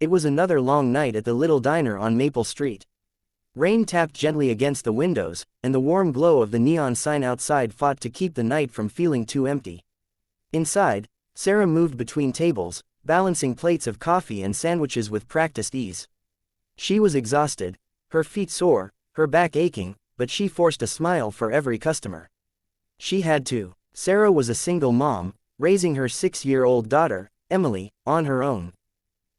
It was another long night at the little diner on Maple Street. Rain tapped gently against the windows, and the warm glow of the neon sign outside fought to keep the night from feeling too empty. Inside, Sarah moved between tables, balancing plates of coffee and sandwiches with practiced ease. She was exhausted, her feet sore, her back aching, but she forced a smile for every customer. She had to. Sarah was a single mom, raising her 6-year-old daughter, Emily, on her own.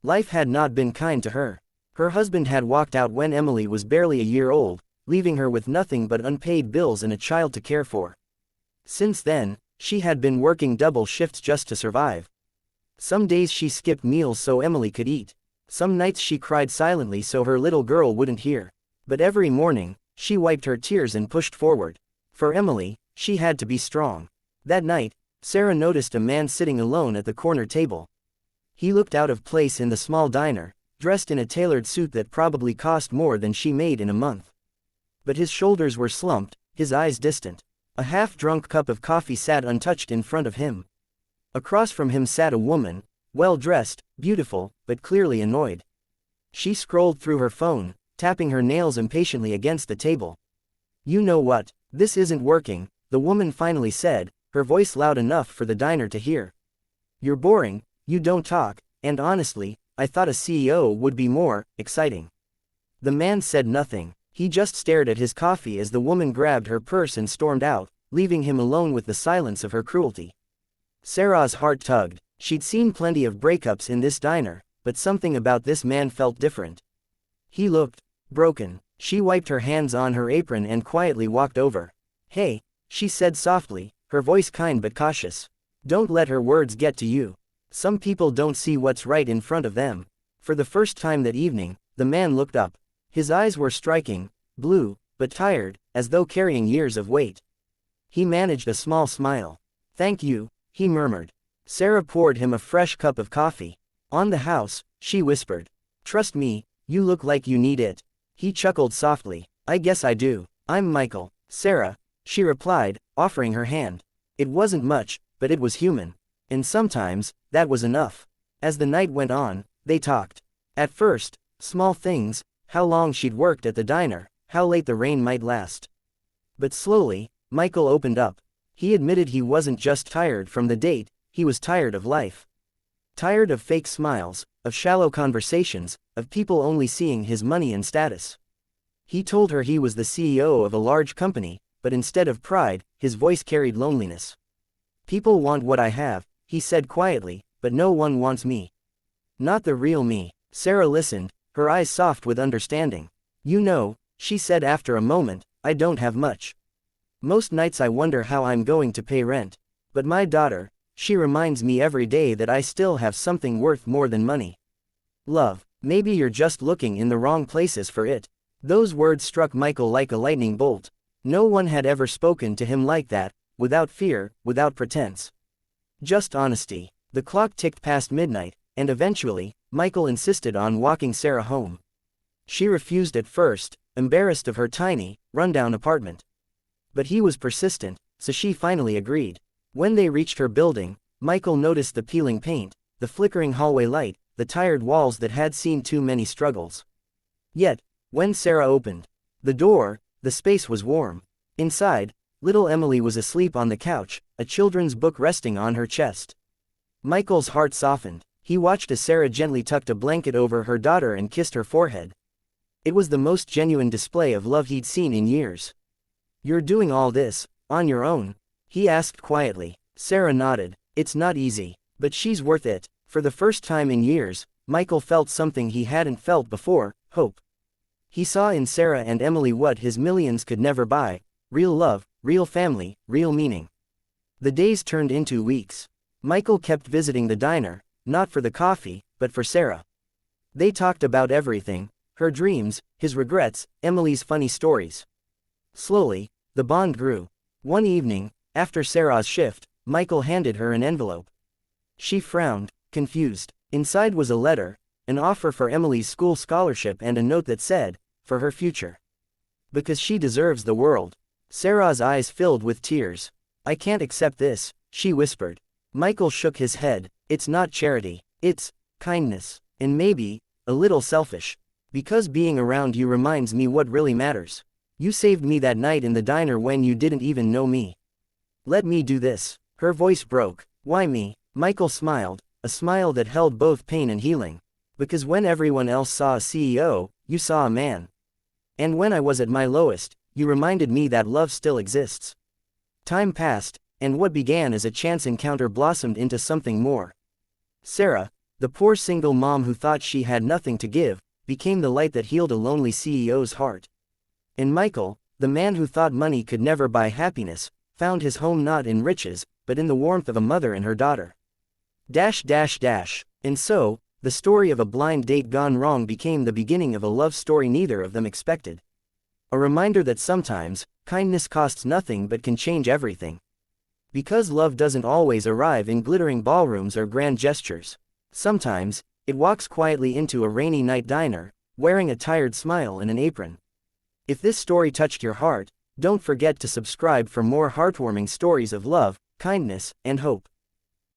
Life had not been kind to her. Her husband had walked out when Emily was barely a year old, leaving her with nothing but unpaid bills and a child to care for. Since then, she had been working double shifts just to survive. Some days she skipped meals so Emily could eat. Some nights she cried silently so her little girl wouldn't hear. But every morning, she wiped her tears and pushed forward. For Emily, she had to be strong. That night, Sarah noticed a man sitting alone at the corner table. He looked out of place in the small diner, dressed in a tailored suit that probably cost more than she made in a month. But his shoulders were slumped, his eyes distant. A half-drunk cup of coffee sat untouched in front of him. Across from him sat a woman, well-dressed, beautiful, but clearly annoyed. She scrolled through her phone, tapping her nails impatiently against the table. "You know what, this isn't working," the woman finally said, her voice loud enough for the diner to hear. "You're boring, you don't talk, and honestly, I thought a CEO would be more exciting." The man said nothing. He just stared at his coffee as the woman grabbed her purse and stormed out, leaving him alone with the silence of her cruelty. Sarah's heart tugged. She'd seen plenty of breakups in this diner, but something about this man felt different. He looked broken. She wiped her hands on her apron and quietly walked over. "Hey," she said softly, her voice kind but cautious. "Don't let her words get to you. Some people don't see what's right in front of them." For the first time that evening, the man looked up. His eyes were striking, blue, but tired, as though carrying years of weight. He managed a small smile. "Thank you," he murmured. Sarah poured him a fresh cup of coffee. "On the house," she whispered. "Trust me, you look like you need it." He chuckled softly. "I guess I do. I'm Michael." "Sarah," she replied, offering her hand. It wasn't much, but it was human. And sometimes, that was enough. As the night went on, they talked. At first, small things, how long she'd worked at the diner, how late the rain might last. But slowly, Michael opened up. He admitted he wasn't just tired from the date, he was tired of life. Tired of fake smiles, of shallow conversations, of people only seeing his money and status. He told her he was the CEO of a large company, but instead of pride, his voice carried loneliness. "People want what I have," he said quietly, "but no one wants me. Not the real me." Sarah listened, her eyes soft with understanding. "You know," she said after a moment, "I don't have much. Most nights I wonder how I'm going to pay rent. But my daughter, she reminds me every day that I still have something worth more than money. Love. Maybe you're just looking in the wrong places for it." Those words struck Michael like a lightning bolt. No one had ever spoken to him like that, without fear, without pretense. Just honesty. The clock ticked past midnight, and eventually, Michael insisted on walking Sarah home. She refused at first, embarrassed of her tiny, rundown apartment. But he was persistent, so she finally agreed. When they reached her building, Michael noticed the peeling paint, the flickering hallway light, the tired walls that had seen too many struggles. Yet, when Sarah opened the door, the space was warm. Inside, little Emily was asleep on the couch, a children's book resting on her chest. Michael's heart softened. He watched as Sarah gently tucked a blanket over her daughter and kissed her forehead. It was the most genuine display of love he'd seen in years. "You're doing all this, on your own?" he asked quietly. Sarah nodded. "It's not easy, but she's worth it." For the first time in years, Michael felt something he hadn't felt before, hope. He saw in Sarah and Emily what his millions could never buy: real love, real family, real meaning. The days turned into weeks. Michael kept visiting the diner, not for the coffee, but for Sarah. They talked about everything: her dreams, his regrets, Emily's funny stories. Slowly, the bond grew. One evening, after Sarah's shift, Michael handed her an envelope. She frowned, confused. Inside was a letter, an offer for Emily's school scholarship and a note that said, "For her future. Because she deserves the world." Sarah's eyes filled with tears. "I can't accept this," she whispered. Michael shook his head. "It's not charity. It's kindness. And maybe, a little selfish. Because being around you reminds me what really matters. You saved me that night in the diner when you didn't even know me. Let me do this. Her voice broke. Why me? Michael smiled, a smile that held both pain and healing. Because when everyone else saw a CEO, you saw a man. And when I was at my lowest, you reminded me that love still exists. Time passed, and what began as a chance encounter blossomed into something more. Sarah, the poor single mom who thought she had nothing to give, became the light that healed a lonely CEO's heart. And Michael, the man who thought money could never buy happiness, found his home not in riches, but in the warmth of a mother and her daughter. And so, the story of a blind date gone wrong became the beginning of a love story neither of them expected. A reminder that sometimes, kindness costs nothing but can change everything. Because love doesn't always arrive in glittering ballrooms or grand gestures. Sometimes, it walks quietly into a rainy night diner, wearing a tired smile and an apron. If this story touched your heart, don't forget to subscribe for more heartwarming stories of love, kindness, and hope.